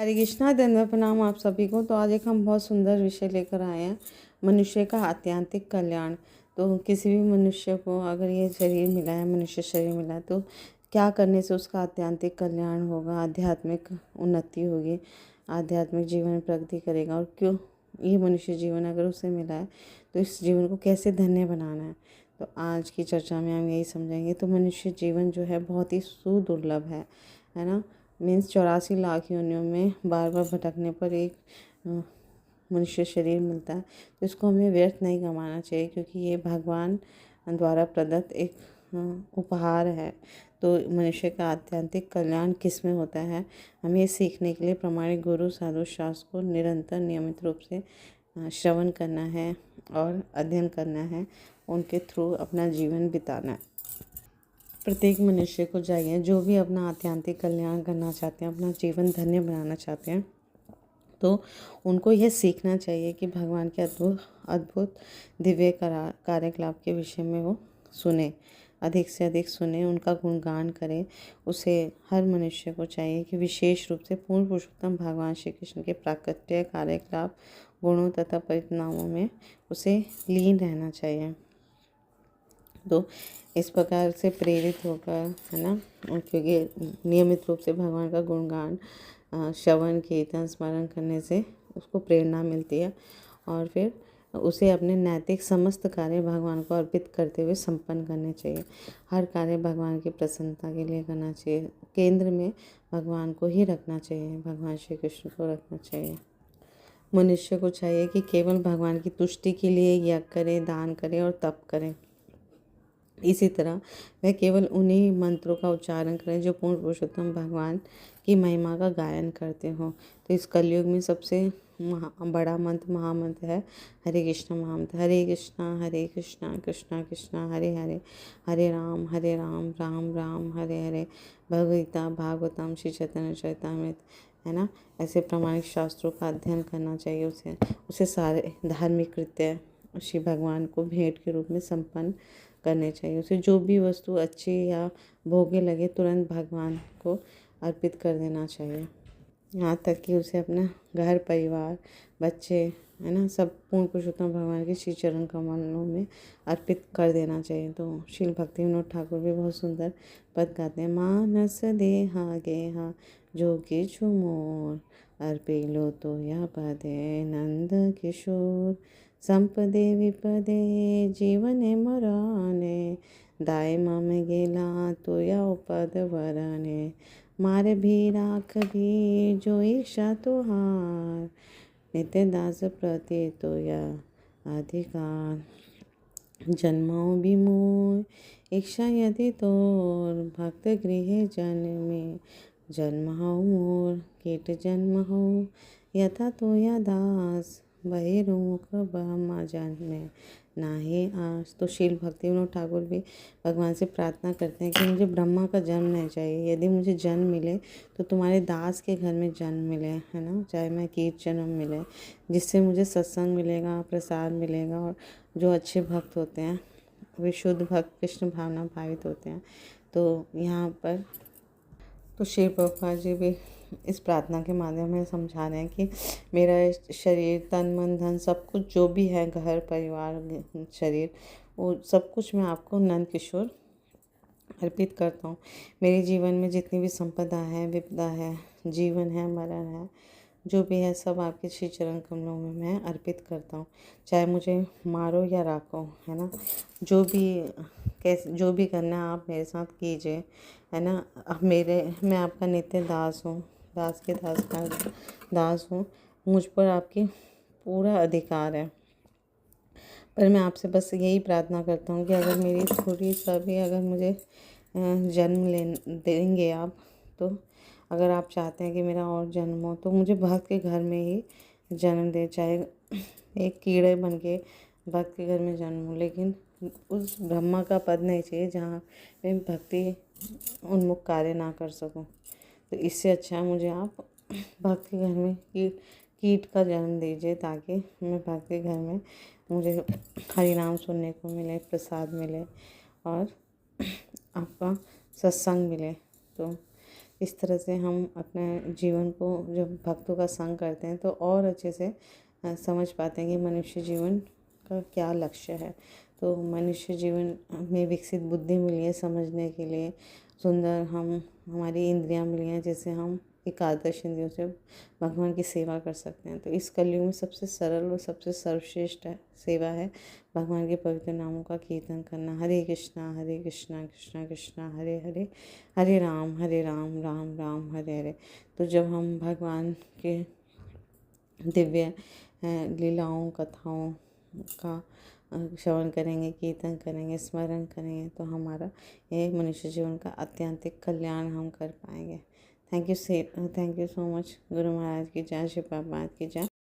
हरे कृष्णा, दंडवत प्रणाम आप सभी को। तो आज एक हम बहुत सुंदर विषय लेकर आए हैं, मनुष्य का आत्यांतिक कल्याण। तो किसी भी मनुष्य को अगर ये शरीर मिला है, मनुष्य शरीर मिला है, तो क्या करने से उसका आत्यांतिक कल्याण होगा, आध्यात्मिक उन्नति होगी, आध्यात्मिक जीवन में प्रगति करेगा। और क्यों ये मनुष्य जीवन अगर उसे मिला है तो इस जीवन को कैसे धन्य बनाना है। तो आज की चर्चा में हम यही समझेंगे। तो मनुष्य जीवन जो है बहुत ही सुदुर्लभ है ना। मीन्स 84 लाख योनियों में बार बार भटकने पर एक मनुष्य शरीर मिलता है। तो इसको हमें व्यर्थ नहीं गंवाना चाहिए, क्योंकि ये भगवान द्वारा प्रदत्त एक उपहार है। तो मनुष्य का आत्यांतिक कल्याण किस में होता है, हमें ये सीखने के लिए प्रामाणिक गुरु साधु शास्त्र को निरंतर नियमित रूप से श्रवण करना है और अध्ययन करना है, उनके थ्रू अपना जीवन बिताना है। प्रत्येक मनुष्य को चाहिए, जो भी अपना आत्यांतिक कल्याण करना चाहते हैं, अपना जीवन धन्य बनाना चाहते हैं, तो उनको यह सीखना चाहिए कि भगवान के अद्भुत अद्भुत दिव्य कार्यकलाप के विषय में वो सुने, अधिक से अधिक सुने, उनका गुणगान करें। उसे हर मनुष्य को चाहिए कि विशेष रूप से पूर्ण पुरुषोत्तम भगवान श्री कृष्ण के प्राकट्य कार्यकलाप, गुणों तथा परिणामों में उसे लीन रहना चाहिए। तो इस प्रकार से प्रेरित होकर, है ना, क्योंकि नियमित रूप से भगवान का गुणगान, श्रवण कीर्तन स्मरण करने से उसको प्रेरणा मिलती है, और फिर उसे अपने नैतिक समस्त कार्य भगवान को अर्पित करते हुए संपन्न करने चाहिए। हर कार्य भगवान की प्रसन्नता के लिए करना चाहिए। केंद्र में भगवान को ही रखना चाहिए, भगवान श्री कृष्ण को रखना चाहिए। मनुष्य को चाहिए कि केवल भगवान की तुष्टि के लिए यज्ञ करे, दान करे और तप करे। इसी तरह वह केवल उन्हीं मंत्रों का उच्चारण करें जो पूर्ण पुरुषोत्तम भगवान की महिमा का गायन करते हों। तो इस कलयुग में सबसे बड़ा मंत्र, महामंत्र है हरे कृष्ण महामंत्र। हरे कृष्णा कृष्णा कृष्णा हरे हरे, हरे राम राम राम हरे हरे। भगवता भागवतम श्री चैतन्य चरितामृत, है ना। ऐसे प्रमाणिक शास्त्रों का अध्ययन करना चाहिए। उसे सारे धार्मिक कृत्य श्री भगवान को भेंट के रूप में संपन्न करने चाहिए। उसे जो भी वस्तु अच्छी या भोग्य लगे तुरंत भगवान को अर्पित कर देना चाहिए। यहाँ तक कि उसे अपना घर परिवार, बच्चे, है ना, सब पूर्ण पुरुषोत्तम भगवान के श्री चरण कमलों में अर्पित कर देना चाहिए। तो श्रील भक्ति विनोद ठाकुर भी बहुत सुंदर पद गाते हैं। मानस देहा गेहा जो किछु मोर, अर्पिलो तो या पदे नंद किशोर। संपदे विपदे जीवने मरणे, दाय मम गेला तो या पद वरणे। मार भी राख भी जो इच्छा तुहार, नित्य दास प्रति तो या अधिकार। जन्मों भी मोर इच्छा यदि तोर, भक्त गृह जन्मे जन्म हो मोर। कीट जन्म हो यथा तो या दास, वही रोक ब्रह्मा जन्मे नाहे आस। तो शील भक्ति विनोद ठाकुर भी भगवान से प्रार्थना करते हैं कि मुझे ब्रह्मा का जन्म नहीं चाहिए। यदि मुझे जन्म मिले तो तुम्हारे दास के घर में जन्म मिले, है ना, चाहे मैं कीट जन्म मिले, जिससे मुझे सत्संग मिलेगा, प्रसाद मिलेगा, और जो अच्छे भक्त होते हैं वे शुद्ध भक्त कृष्ण भावना भावित होते हैं। तो यहाँ पर तो श्री प्रभुपाद जी भी इस प्रार्थना के माध्यम में समझा रहे हैं कि मेरा शरीर, तन मन धन सब कुछ जो भी है, घर परिवार शरीर, वो सब कुछ मैं आपको नंद किशोर अर्पित करता हूँ। मेरे जीवन में जितनी भी संपदा है, विपदा है, जीवन है, मरण है, जो भी है, सब आपके श्री चरण कमलों में मैं अर्पित करता हूँ। चाहे मुझे मारो या राखो, है ना, जो भी करना है आप मेरे साथ कीजिए, है ना। मैं आपका नित्य दास हूँ, दास के दास का दास हूँ। मुझ पर आपकी पूरा अधिकार है। पर मैं आपसे बस यही प्रार्थना करता हूँ कि अगर मेरी थोड़ी सा भी, अगर मुझे जन्म ले देंगे आप, तो अगर आप चाहते हैं कि मेरा और जन्म हो, तो मुझे भक्त के घर में ही जन्म दे। चाहे एक कीड़े बन के भक्त के घर में जन्म हो, लेकिन उस ब्रह्मा का पद नहीं चाहिए जहाँ मैं भक्ति उन्मुख कार्य ना कर सकूं। तो इससे अच्छा मुझे आप भक्त के घर में कीट का जन्म दीजिए, ताकि मैं भक्त के घर में मुझे हरि नाम सुनने को मिले, प्रसाद मिले और आपका सत्संग मिले। तो इस तरह से हम अपने जीवन को जब भक्तों का संग करते हैं तो और अच्छे से समझ पाते हैं कि मनुष्य जीवन का क्या लक्ष्य है। तो मनुष्य जीवन में विकसित बुद्धि मिली है समझने के लिए, सुंदर हमारी इंद्रियां मिली हैं जिससे हम एकादश इंद्रियों से भगवान की सेवा कर सकते हैं। तो इस कलयुग में सबसे सरल और सबसे सर्वश्रेष्ठ सेवा है भगवान के पवित्र नामों का कीर्तन करना। हरे कृष्णा कृष्णा कृष्णा हरे हरे, हरे राम राम राम हरे हरे। तो जब हम भगवान के दिव्य लीलाओं कथाओं का श्रवण करेंगे, कीर्तन करेंगे, स्मरण करेंगे तो हमारा ये मनुष्य जीवन का आत्यंतिक कल्याण हम कर पाएंगे। Thank you so much. Guru Maharaj की जय, श्री प्रभुपाद की जय।